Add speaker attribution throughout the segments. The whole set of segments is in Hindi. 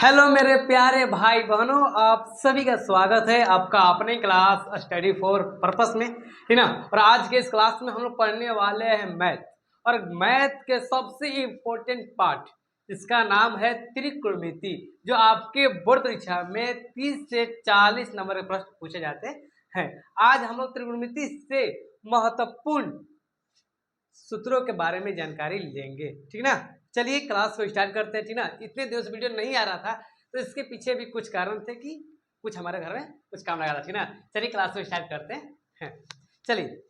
Speaker 1: हेलो मेरे प्यारे भाई बहनों, आप सभी का स्वागत है आपका अपने क्लास स्टडी फॉर पर्पस में, ठीक ना। और आज के इस क्लास में हम लोग पढ़ने वाले हैं मैथ, और मैथ के सबसे इम्पोर्टेंट पार्ट जिसका नाम है त्रिकोणमिति, जो आपके बोर्ड परीक्षा में 30 से 40 नंबर के प्रश्न पूछे जाते हैं। आज हम लोग त्रिकोणमिति से महत्वपूर्ण सूत्रों के बारे में जानकारी लेंगे, ठीक ना। चलिए क्लास को स्टार्ट करते हैं, ठीक ना। इतने दिनों से वीडियो नहीं आ रहा था तो इसके पीछे भी कुछ कारण थे कि कुछ हमारे घर में कुछ काम लगा था, ठीक ना। चलिए क्लास को स्टार्ट करते हैं। चलिए,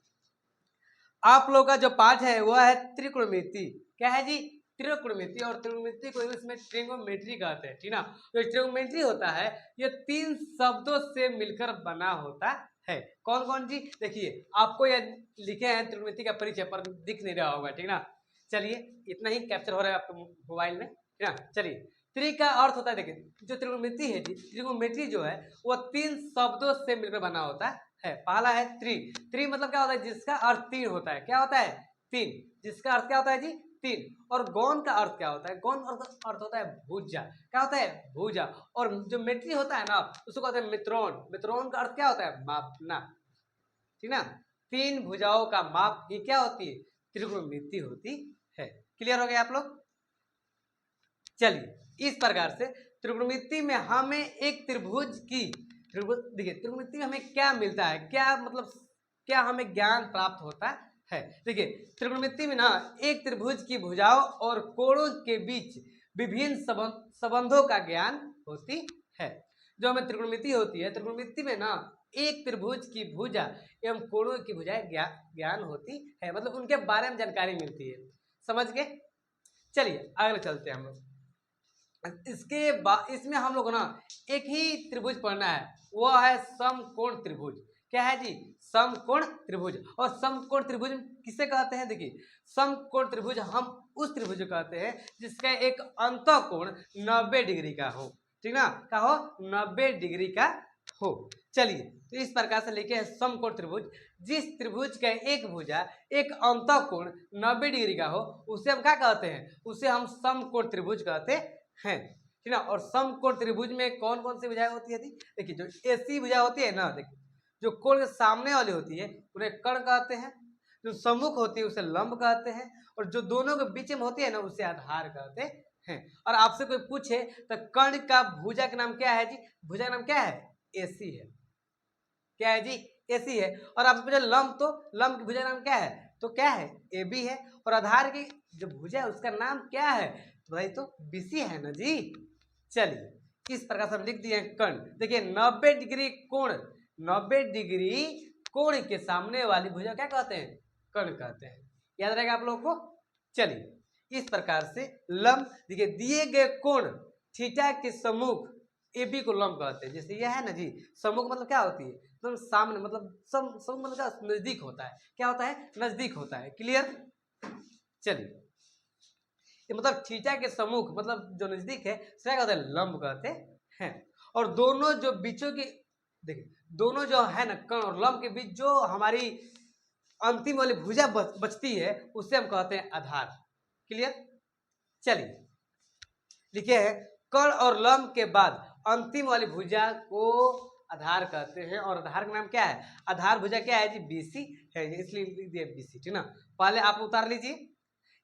Speaker 1: आप लोग का जो पाठ है वह है त्रिकोणमिति। क्या है जी? त्रिकोणमिति। और त्रिकोणमिति को इंग्लिश में ट्रिगोनोमेट्री कहते हैं, ठीक ना। तो ट्रिगोनोमेट्री होता है, ये 3 शब्दों से मिलकर बना होता है। कौन कौन जी? देखिए, आपको ये लिखे हैं त्रिकोणमिति का परिचय, पर दिख नहीं रहा होगा, ठीक ना। चलिए, इतना ही कैप्चर हो रहा है आपके मोबाइल में, ठीक ना। चलिए, त्रि का अर्थ होता है, देखिए जो त्रिकोणमिति है जी, त्रिकोणमिति जो है वो 3 शब्दों से मिलकर बना होता है। पहला है त्रि। त्रि मतलब क्या होता है? जिसका अर्थ 3 होता है। क्या होता है? 3। जिसका अर्थ क्या होता है जी? 3। और गौण का अर्थ क्या होता है? गौण अर्थ होता है भुजा। क्या होता है? भुजा। और जो मेट्री होता है ना, उसको कहते हैं मित्रोण। मित्रोण का अर्थ क्या होता है? मापना, ठीक ना। 3 भुजाओं का माप ही क्या होती है? त्रिकोणमिति होती है। क्लियर हो गया आप लोग? चलिए, इस प्रकार से त्रिकोणमिति में हमें एक त्रिभुज की देखिए, त्रिकोणमिति में हमें क्या मिलता है, क्या मतलब क्या हमें ज्ञान प्राप्त होता है। देखिए, त्रिकोणमिति में ना एक त्रिभुज की भुजाओं और कोणों के बीच विभिन्न संबंधों का ज्ञान होती है। जो हमें त्रिकोणमिति होती है, त्रिकोणमिति में ना एक त्रिभुज की भुजा एवं कोणों की भुजाएं ज्ञान होती है, मतलब उनके बारे में जानकारी मिलती है। समझ गए? चलिए आगे चलते हैं हम लोग। इसके बाद इसमें हम लोग ना एक ही त्रिभुज पढ़ना है, वह है समकोण त्रिभुज। क्या है जी? समकोण त्रिभुज। और समकोण त्रिभुज किसे कहते हैं? देखिए, समकोण त्रिभुज हम उस त्रिभुज को कहते हैं जिसका एक अंतःकोण 90 डिग्री का हो, ठीक ना। क्या हो? 90 डिग्री का हो। चलिए, तो इस प्रकार से लिखे हैं समकोण त्रिभुज। जिस त्रिभुज का एक भुजा एक अंतःकोण 90 डिग्री का हो, उसे हम क्या कहते हैं? उसे हम समकोण त्रिभुज कहते हैं, ठीक ना। और समकोण त्रिभुज में कौन कौन सी भुजाएं होती है? देखिए, जो ऐसी भुजा होती है ना, देखिए जो कोण के सामने वाली होती है उन्हें कर्ण कहते हैं, जो सम्मुख होती है उसे लंब कहते हैं, और जो दोनों के बीच में होती है ना उसे आधार कहते हैं। और आपसे कोई पूछे तो कर्ण का भुजा का नाम क्या है जी? भुजा का नाम क्या है? एसी है। क्या है जी? एसी है। और आपसे पूछे लंब, तो लंब की भुजा का नाम क्या है? तो क्या है? ए बी है। और आधार की जो भुजा है उसका नाम क्या है? तो भाई तो बीसी है ना जी। चलिए, इस प्रकार से हम लिख दिए कर्ण। देखिए, 90 डिग्री कोण, 90 डिग्री कोण के सामने वाली भुजा क्या कहते हैं? कर्ण कहते हैं। याद रहेगा आप लोगों को? चलिए, इस प्रकार से लंब, देखिए दिए गए कोण थीटा के सम्मुख ए बी को लंब कहते हैं। जैसे यह है ना जी, सम्मुख मतलब क्या होती है? मतलब सामने, मतलब सम्मुख मतलब क्या? नजदीक होता है। क्या होता है? नजदीक होता है। क्लियर? चलिए, मतलब थीटा के सम्मुख मतलब जो नजदीक है क्या कहते हैं? लंब कहते हैं। और दोनों जो बीचों की, देखिए दोनों जो है ना कर्ण और लंब के बीच जो हमारी अंतिम वाली भुजा बचती है उसे हम कहते हैं आधार। क्लियर? चलिए, लिखे हैं कर्ण और लंब के बाद अंतिम वाली भुजा को आधार कहते हैं। और आधार का नाम क्या है? आधार भुजा क्या है जी? बीसी है, इसलिए लिख दिया बीसी, ठीक ना। पहले आप उतार लीजिए।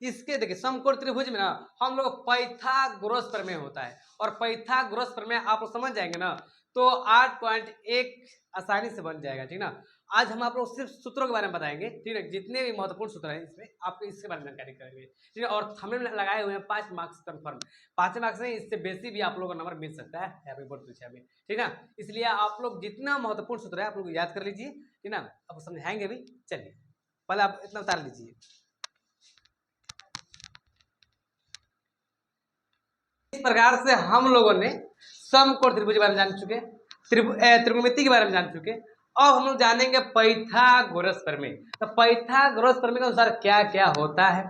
Speaker 1: इसके देखिए, समकोण त्रिभुज में ना हम लोग पाइथागोरस प्रमेय होता है, और पाइथागोरस प्रमेय आप लोग समझ जाएंगे ना तो 8.1 आसानी से बन जाएगा, ठीक ना। आज हम आप लोग सिर्फ सूत्रों के बारे में बताएंगे, ठीक है। जितने भी महत्वपूर्ण सूत्र हैं इसमें आपको इसके बारे में जानकारी करेंगे, ठीक है। और हमने लगाए हुए हैं 5 मार्क्स कन्फर्म। 5 मार्क्स नहीं, इससे बेसी भी आप लोगों को नंबर मिल सकता है यहाँ पे बोर्ड परीक्षा में, ठीक ना। इसलिए आप लोग जितना महत्वपूर्ण सूत्र है आप लोग याद कर लीजिए, ठीक ना। अब समझाएंगे भी। चलिए, पहले आप इतना उतार लीजिए। इस प्रकार से हम लोगों ने समकोण त्रिभुज के बारे में जान चुके, त्रिकोणमिति के बारे में जान चुके। अब हम लोग जानेंगे पाइथागोरस प्रमेय। तो पाइथागोरस प्रमेय के अनुसार क्या क्या होता है,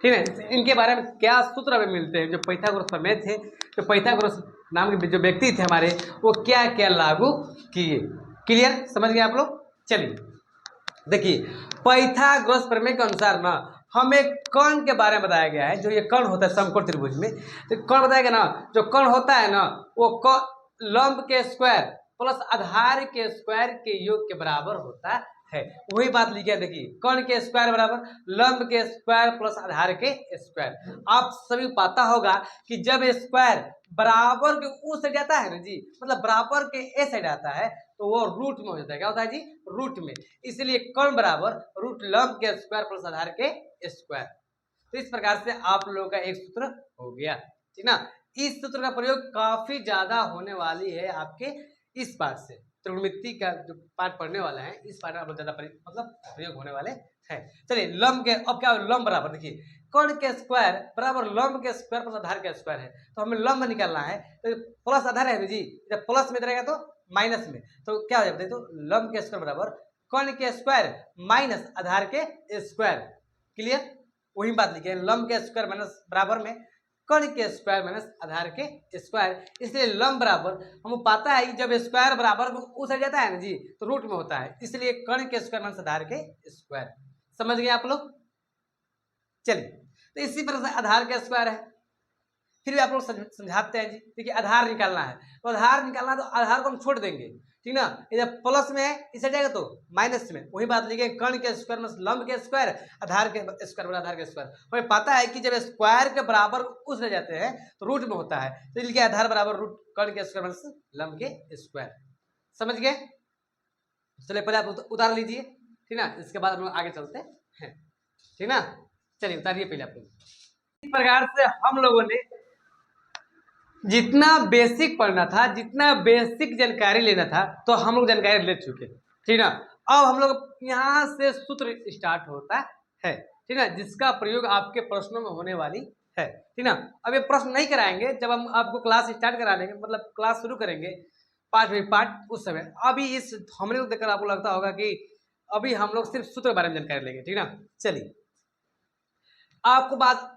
Speaker 1: ठीक है। इनके बारे में क्या सूत्र हमें मिलते हैं। जो पाइथागोरस प्रमेय थे, जो पाइथागोरस नाम के जो व्यक्ति थे हमारे, वो क्या क्या लागू किए। क्लियर? समझ गए आप लोग? चलिए, देखिए पाइथागोरस प्रमेय के अनुसार ना हम एक कर्ण के बारे में बताया गया है। जो ये कर्ण होता है समकोण त्रिभुज में, तो कर्ण बताया गया ना, जो कर्ण होता है ना वो लंब के स्क्वायर प्लस आधार के स्क्वायर के योग के बराबर होता है। वही बात लिखी है, देखिए कर्ण के स्क्वायर बराबर लंब के स्क्वायर प्लस आधार के स्क्वायर। आप सभी को पता होगा कि जब स्क्वायर बराबर के उस साइड आता है ना जी, मतलब बराबर के ए साइड आता है तो वो रूट में हो जाता है। क्या होता है जी? रूट में। इसलिए कर्ण बराबर रूट लंब के स्क्वायर प्लस आधार के स्क्वायर। तो इस प्रकार से आप लोगों का एक सूत्र हो गया, ठीक ना। इस सूत्र का प्रयोग काफी ज्यादा होने वाली है आपके इस पार्ट से। त्रिकोणमिति का जो पार्ट पढ़ने वाला है इस पार्ट में ज्यादा मतलब प्रयोग होने वाले हैं। चलिए लंब के, अब क्या लंब बराबर, देखिए कर्ण के स्क्वायर बराबर लंब के स्क्वायर प्लस आधार के स्क्वायर है, तो हमें लंब निकालना है। तो प्लस आधार है जी, जब प्लस में रहेगा तो माइनस में, तो क्या हो जाता है, तो लंब के स्क्वायर बराबर कर्ण के स्क्वायर माइनस आधार के स्क्वायर। क्लियर? वही बात लिखी है, लंब के स्क्वायर माइनस बराबर में कर्ण के स्क्वायर माइनस आधार के स्क्वायर। इसलिए लंब बराबर हमको पता है कि जब स्क्वायर बराबर उस साइड जाता है ना जी तो रूट में होता है, इसलिए कर्ण के स्क्वायर माइनस आधार के स्क्वायर। समझ गए आप लोग? चलिए, तो इसी तरह से आधार का स्क्वायर है, फिर भी आप लोग समझाते हैं जी। देखिए आधार निकालना है, तो आधार निकालना है तो आधार को हम छोड़ देंगे, ठीक ना। इधर प्लस में है, इसे जाएगा तो माइनस में। वही बात लिखे कर्ण के स्क्वायर में लंब के स्क्वायर आधार के स्क्वायर बराबर आधार के स्क्वायर। हमें पता है कि जब स्क्वायर के बराबर उस रह जाते हैं तो रूट में होता है, तो लिखे आधार बराबर रूट कर्ण के स्क्वायर माइनस लंब के स्क्वायर। समझ गए? चलिए पहले आप उतार लीजिए, ठीक ना, इसके बाद हम लोग आगे चलते हैं, ठीक ना। चलिए उतारिए पहले आप लोग। इस प्रकार से हम लोगों ने जितना बेसिक पढ़ना था, जितना बेसिक जानकारी लेना था, तो हम लोग जानकारी ले चुके, ठीक ना। अब हम लोग यहाँ से सूत्र स्टार्ट होता है, ठीक ना, जिसका प्रयोग आपके प्रश्नों में होने वाली है, ठीक ना। अब ये प्रश्न नहीं कराएंगे, जब हम आपको क्लास स्टार्ट करा देंगे, मतलब क्लास शुरू करेंगे पार्ट बाई पार्ट, उस समय। अभी इस हमने को देखकर आपको लगता होगा कि अभी हम लोग सिर्फ सूत्र के बारे में जानकारी लेंगे, ठीक ना। चलिए आपको बात,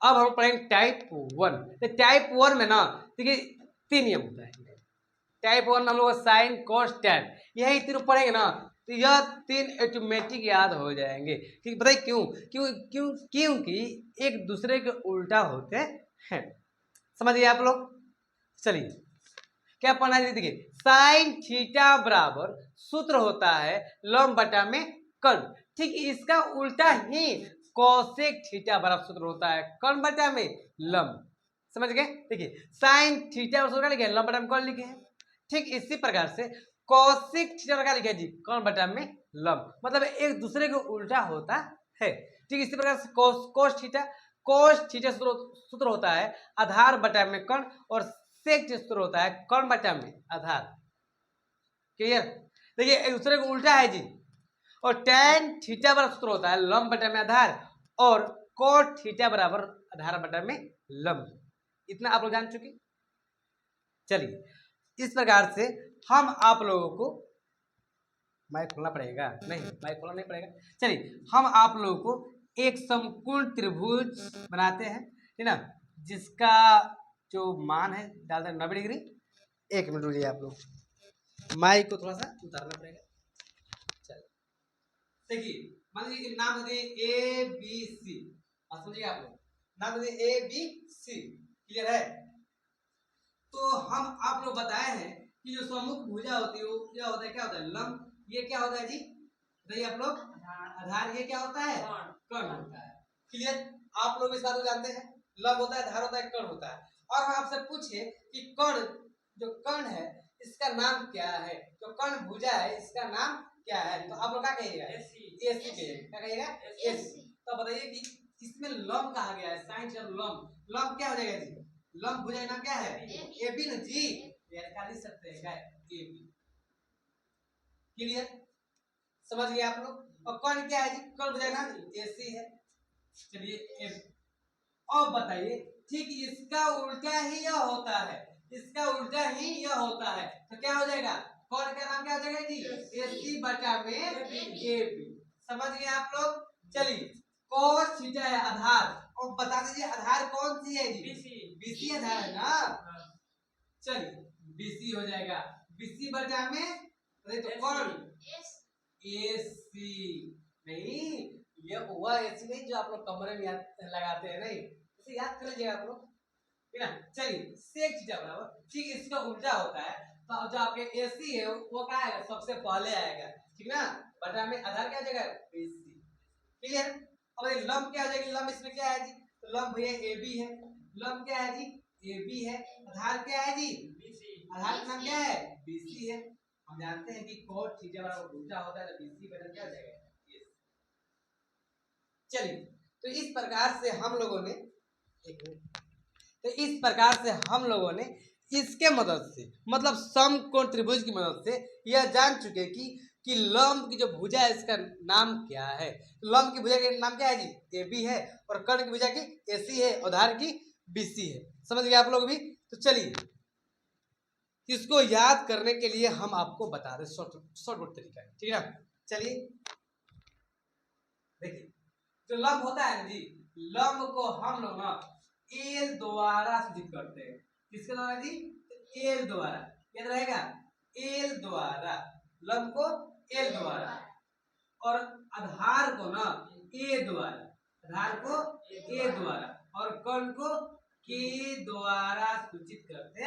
Speaker 1: अब हम पढ़ेंगे टाइप 1। तो टाइप 1 में ना देखिए 3 नियम होता है। टाइप 1 में हम लोग साइन कॉस टैन, यही तीनों पढ़ेंगे ना तो यह 3 ऑटोमेटिक याद हो जाएंगे। ठीक, बताइए क्यों? क्यों क्यों क्योंकि एक दूसरे के उल्टा होते हैं। समझिए आप लोग। चलिए क्या पढ़ना है, देखिए साइन थीटा बराबर सूत्र होता है लंब बटा में कर्ण। ठीक, इसका उल्टा ही कोसेक थीटा बराबर सूत्र होता है कर्ण बटा में लंब। समझ गए? देखिए साइन थीटा सूत्र लिखे लंब बटा में कर्ण लिखे हैं। ठीक इसी प्रकार से कोसेक थीटा क्या लिखे जी, कर्ण बटा में लंब, मतलब एक दूसरे के उल्टा होता है। ठीक इसी प्रकार से कोस थीटा सूत्र होता है आधार बटा में कर्ण, और सेक सूत्र होता है कर्ण बटा में आधार। क्लियर? देखिए एक दूसरे को उल्टा है जी। और tan थीटा बराबर सूत्र होता है लंब बटा में आधार, और cot थीटा बराबर आधार बटा में लंब। इतना आप लोग जान चुके। चलिए इस प्रकार से हम आप लोगों को, माइक खोलना पड़ेगा, नहीं माइक खोलना नहीं पड़ेगा। चलिए हम आप लोगों को एक समकोण त्रिभुज बनाते हैं, ठीक ना, जिसका जो मान है डालते हैं 90 डिग्री। एक मिनट रुकिए, आप लोग माइक को थोड़ा सा उतारना पड़ेगा। चलिए देखिए मान लीजिए नाम दे ए बी सी, समझिए आप लोग, नाम दे ए बी सी। क्लियर है? तो हम आप लोग बताए हैं कि जो सम्मुख भुजा होती है वो क्या होता है, क्या होता है लंब, ये क्या होता है जी बताइए आप लोग, आधार, ये क्या होता है कर्ण होता है। क्लियर? आप लोग इस बात को जानते हैं, लंब होता है, आधार होता है, कर्ण होता है। और हम आपसे पूछे कि कर्ण, जो कर्ण है इसका नाम क्या है, जो कर्ण भुजा है इसका नाम क्या है, तो आप लोग क्या कहिएगा, एसी कहिएगा। क्या कहिएगा? एसी। तो बताइए कि इसमें लंब कहा गया है, साइन से लंब, लंब क्या हो जाएगा जी, लंब भुजा का नाम क्या है, ए बी ना जी, लिख सकते हैं क्या, ए बी। क्लियर? समझ गए आप लोग? और कर्ण क्या है जी, कर्ण भुजा का नाम एसी है। चलिए अब बताइए, ठीक इसका उल्टा ही यह होता है, इसका उल्टा ही यह होता है, तो क्या हो जाएगा, कर्ण का नाम क्या हो जाएगा जी, एसी बटा में ए बी। समझ गए आप लोग? चलिए cos थीटा है आधार, और बता दीजिए आधार कौन सी है जी, बीसी, बीसी आधार है ना। चलिए बीसी हो जाएगा, बीसी बटा में तो कौन एसी नहीं, ये वह एसी नहीं जो आप लोग कमरे में लगाते हैं, नहीं, इसे याद कर लीजिएगा आप लोग, ठीक है ना। चलिए सेक थीटा बराबर, ठीक इसका उल्टा होता है, तो जो आपके एसी है वो क्या आएगा, सबसे पहले आएगा, ठीक ना, बटा में आधार क्या आ जाएगा, बीसी, क्लियर। अब ये लंब क्या आ जाएगी, लंब इसमें क्या है जी, तो लंब भैया ए बी है, लंब क्या है जी, ए बी है, आधार क्या है जी, बीसी, आधार का नाम क्या है, बीसी है। हम जानते हैं कि cos थीटा बराबर उल्टा होता है, तो बीसी बटा क्या हो जाएगा, चलिए। तो इस प्रकार से हम लोगों ने, एक मिनट, तो इस प्रकार से हम लोगों ने इसके मदद से, मतलब समकोण त्रिभुज की मदद से यह जान चुके कि लंब की जो भुजा है इसका नाम क्या है। लंब की भुजा का नाम क्या है जी, ए बी है, और कर्ण की भुजा की एसी है, उधार की बीसी है। समझ गए आप लोग भी। तो चलिए इसको याद करने के लिए हम आपको बता दें शॉर्टकट तरीका है, ठीक है। चलिए देखिए, जो लंब होता है ना जी, लंब को हम लोग ना एल द्वारा सूचित करते हैं। किसके द्वारा जी, एल द्वारा, याद रहेगा, एल द्वारा, लंब को एल द्वारा, और आधार को ना ए द्वारा, आधार को ए द्वारा, और कर्ण को के द्वारा सूचित करते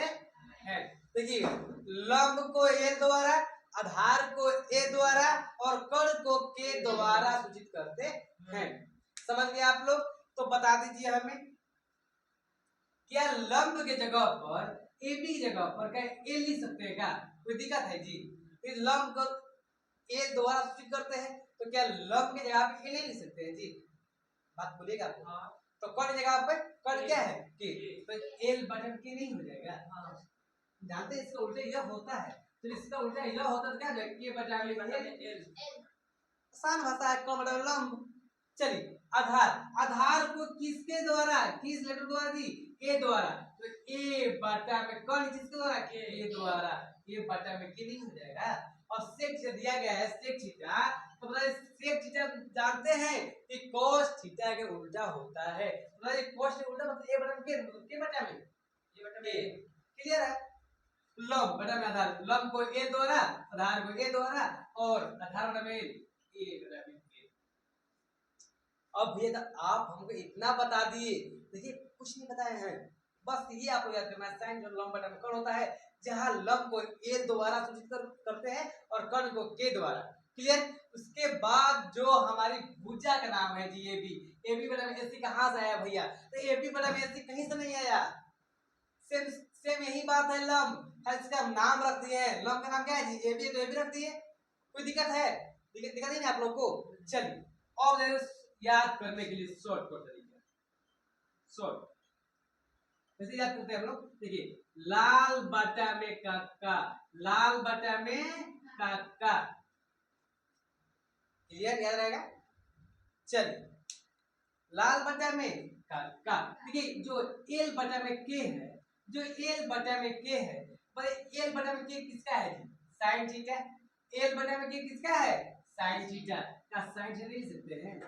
Speaker 1: हैं। देखिए लंब को ए द्वारा, आधार को ए द्वारा, और कर्ण को के द्वारा सूचित करते हैं। समझ गए आप लोग। तो बता दीजिए हमें, क्या लंब के जगह पर ए बी की जगह पर क्या ए लिख सकते हैं क्या, कोई दिक्कत है जी। इस लंब को ए द्वारा सूचित करते हैं, तो क्या लंब की जगह पे ए नहीं लिख सकते हैं जी, बात बोलिएगा आप। हाँ। तो कर्ण जगह पे कर्ण क्या है, के, तो एल बटन के नहीं हो जाएगा। हाँ। जानते हैं इसका उल्टा यह होता है, तो इसका उल्टा यह होता है, क्या के बटा एल, आसान भाषा है, कर्ण बटा लंब। चलिए आधार, आधार को किसके द्वारा, किस लेटर द्वारा दी, ए द्वारा, तो ए बटा में कर्ण किसके द्वारा, के, ए द्वारा, ए बटा में के नहीं हो जाएगा। और सेक दिया गया है सेक थीटा, तो बताइए सेक थीटा जानते हैं कि cos थीटा के उल्टा होता है। बताइए cos के उल्टा मतलब ए बटा में के बटा में, ए बटा में, क्लियर है। लंब बटा में आधार, लंब को ए द्वारा, आधार को ए द्वारा, और आधार बटा में ए बटा में। अब भैया आप हमको इतना बता दिए, देखिए कुछ नहीं बताए हैं, बस ये आपको याद करना है, साइन जो लंब बटा में कर्ण होता है, जहां लंब को ए द्वारा सूचित करते हैं और कर्ण को के द्वारा, क्लियर। उसके बाद जो हमारी भुजा का नाम है जी ए बी बटा में एसी कहां से आया भैया, तो ए बी बटा में एसी कहीं से नहीं आया, सेम सेम यही बात है, लंब है इसका नाम रख दिए हैं, लंब का नाम क्या है जी, ए बी, तो ए बी रख दिए, कोई दिक्कत है, दिक्कत नहीं आप लोग को। चलिए अब याद करने के लिए शॉर्टकट तरीका, शॉर्ट कैसे याद करते हैं हम लोग, देखिए लाल बटा में काका, लाल बटा में काका, क्लियर, याद रहेगा। चलिए लाल बटा में काका, देखिए जो एल बटा में के है, जो एल बटा में के है, एल बटा में के किसका है, साइन थीटा, एल बटा में के किसका है, साइन थीटा का, साइन थीटा लिख सकते हैं,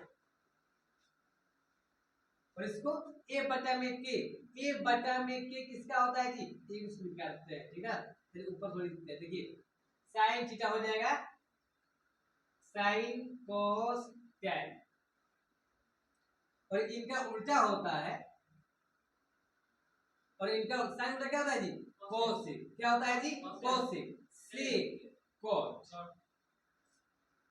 Speaker 1: और इसको ए बटा में के, ए बटा में के किसका होता है जी, एक इसको निकालते हैं, ठीक है, फिर ऊपर थोड़ी लिखते हैं, देखिए साइन थीटा हो जाएगा साइन कोस टैन, और इनका उल्टा होता है, और इनका साइन उल्टा क्या होता है जी, कोसेक, क्या होता है जी, कोसेक, सेक कोट,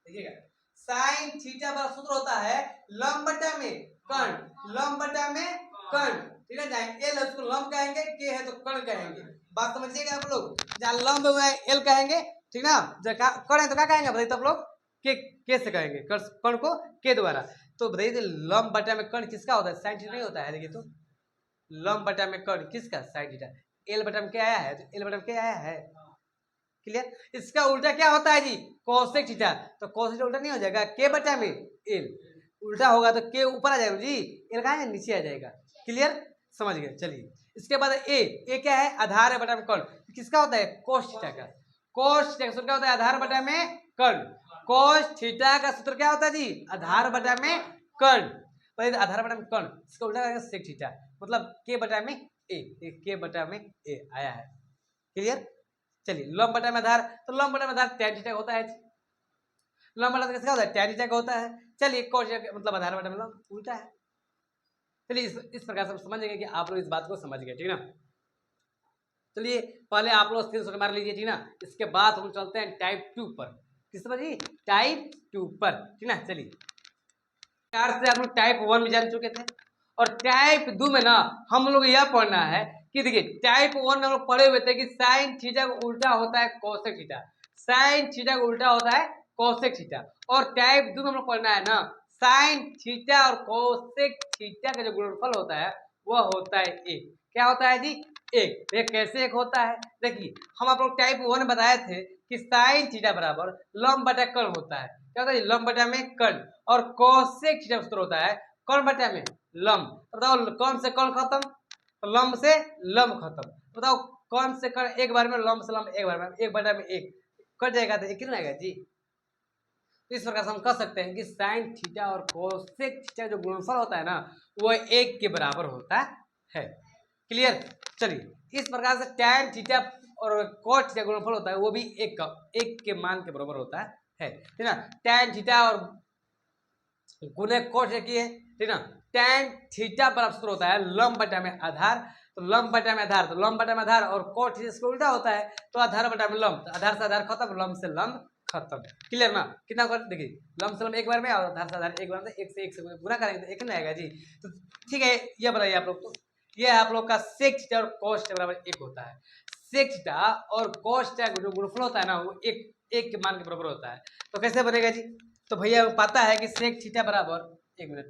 Speaker 1: देखिएगा साइन थीटा का सूत्र होता है लंब बटा में कर्ण, लंब बटा में कर्ण, ठीक है, जहाँ एल है उसको लंब कहेंगे, के है तो कर्ण कहेंगे, बात समझिएगा आप लोग, जहाँ लंब हुआ है एल कहेंगे, ठीक ना, जहाँ कर्ण है तो क्या कहेंगे बताइए तब लोग, के से कहेंगे, कर्ण को के द्वारा। तो बताइए लंब बटा में कर्ण किसका होता है, साइन थीटा नहीं होता है, देखिए तो लंब बटा में कर्ण किसका, साइन थीटा, एल बटा में क्या आया है, तो एल बटा में क्या आया है, क्लियर। इसका उल्टा क्या होता है जी, कोसेक थीटा, तो कोसेक उल्टा नहीं हो जाएगा, के बटा में एल, उल्टा होगा तो के ऊपर आ जाएगा जी, एल कहाँ है, नीचे आ जाएगा, क्लियर, समझ गए। चलिए इसके बाद ए क्या है, आधार है बटा में कर्ण, किसका होता है, कोस थीटा का, कोस थीटा का सूत्र क्या होता है, आधार बटा में कर्ण, कोस थीटा का सूत्र क्या होता है जी, आधार बटा में कर्ण, आधार बटा में कर्ण, इसका उल्टा करेंगे सेक थीटा, मतलब के बटा में ए, के बटा में ए आया है, क्लियर। चलिए लंब बटा में आधार, तो लंब बटा में आधार tan थीटा होता है, लंब बटा कैसे होता है, tan थीटा का होता है। चलिए cos थीटा मतलब आधार बटा में लंब उल्टा है। चलिए इस प्रकार से हम समझेंगे कि आप लोग इस बात को समझ गए, ठीक ना। चलिए पहले आप लोग स्क्रीनशॉट मार लीजिए, ठीक ना। इसके बाद हम चलते हैं टाइप 2 पर। किस पर जी, टाइप 2 पर, ठीक ना। चलिए से आप लोग टाइप 1 में जान चुके थे और टाइप 2 में ना हम लोग यह पढ़ना है कि देखिए टाइप 1 में हम लोग पढ़े हुए थे कि साइन थीटा का उल्टा होता है कोसेक थीटा, साइन थीटा का उल्टा होता है कोसेक थीटा। और टाइप 2 में हम लोग पढ़ना है ना साइन थीटा और कोसेक थीटा का जो गुणनफल होता है वह होता है एक। क्या होता है जी, एक। ये कैसे एक होता है, देखिए हम आप लोग टाइप 1 में बताए थे कि साइन थीटा बराबर लंब बटा कर्ण होता है। क्या होता है, लंब बटा में कर्ण। और कोसेक थीटा सूत्र होता है कर्ण बटा में लंब। बताओ कर्ण से कर्ण खत्म, तो लंब से लंब खत्म। बताओ कर्ण से कर्ण एक बार में, लंब से लंब एक बार में, एक बटा में एक कट जाएगा तो एक कितना आएगा जी। तो इस प्रकार से हम कह सकते हैं कि साइन थीटा और कोसेक थीटा जो गुणनफल होता है ना वो एक के बराबर होता है। क्लियर। चलिए इस प्रकार से tan थीटा और cos थीटा गुणनफल होता है वो भी एक के मान के बराबर होता है, ठीक ना। tan थीटा और गुणे cos एक ही है, ठीक ना। tan थीटा बराबर सूत्र होता है लंब बटा में आधार, तो लंब बटा में आधार, तो लंब बटा में आधार और cos थीटा इसका उल्टा होता है तो आधार बटा में लंब, तो आधार से आधार खत्म, लंब से लंब खत्म। क्लियर ना। कितना कर देखिए लंब से लंब एक बार में और आधार से आधार एक बार में, एक से गुना करेंगे तो एक नहीं आएगा जी। तो ठीक है ये बताइए आप लोग, तो ये आप लोग का सेक थीटा और cos थीटा बराबर एक होता है। सेक थीटा और cos थीटा जो गुणनफल होता है ना वो एक के मान के बराबर होता है। तो कैसे बनेगा जी, तो भैया पता है कि सेक थीटा बराबर, एक मिनट,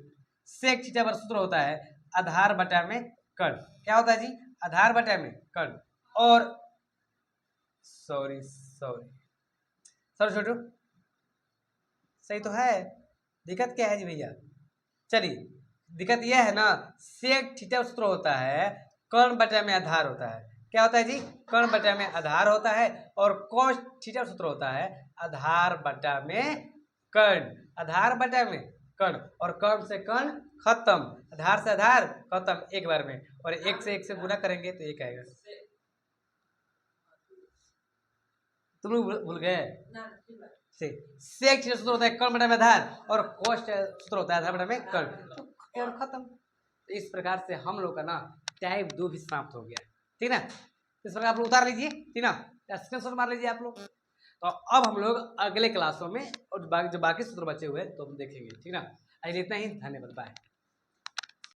Speaker 1: सेक थीटा बराबर सूत्र होता है आधार बटा में कर्ण। क्या होता है जी, आधार बटा में कर्ण। और सॉरी छोटू सही तो है, दिक्कत क्या है जी भैया। चलिए दिक्कत यह है ना सेक थीटा सूत्र होता है कर्ण बटा में आधार होता है। क्या होता है जी, कर्ण बटा में आधार होता है। और cos थीटा सूत्र होता है आधार बटा में कर्ण, आधार बटा में कर्ण। और कर्ण से कर्ण खत्म, आधार से आधार खत्म एक बार में, और एक से गुना करेंगे तो एक आएगा। तुम लोग भूल गए सेक थीटा सूत्र होता है कर्ण बटा में आधार और cos सूत्र होता है आधार बटा में कर्ण, और खत्म। तो इस प्रकार से हम लोग का ना टाइप 2 भी समाप्त हो गया, ठीक ना। इस प्रकार आप लोग उतार लीजिए, ठीक ना, स्क्रीनशॉट मार लीजिए आप लोग। तो अब हम लोग अगले क्लासों में और जो बाकी सूत्र बचे हुए तो हम देखेंगे, ठीक ना। आज इतना ही, धन्यवाद, बाय।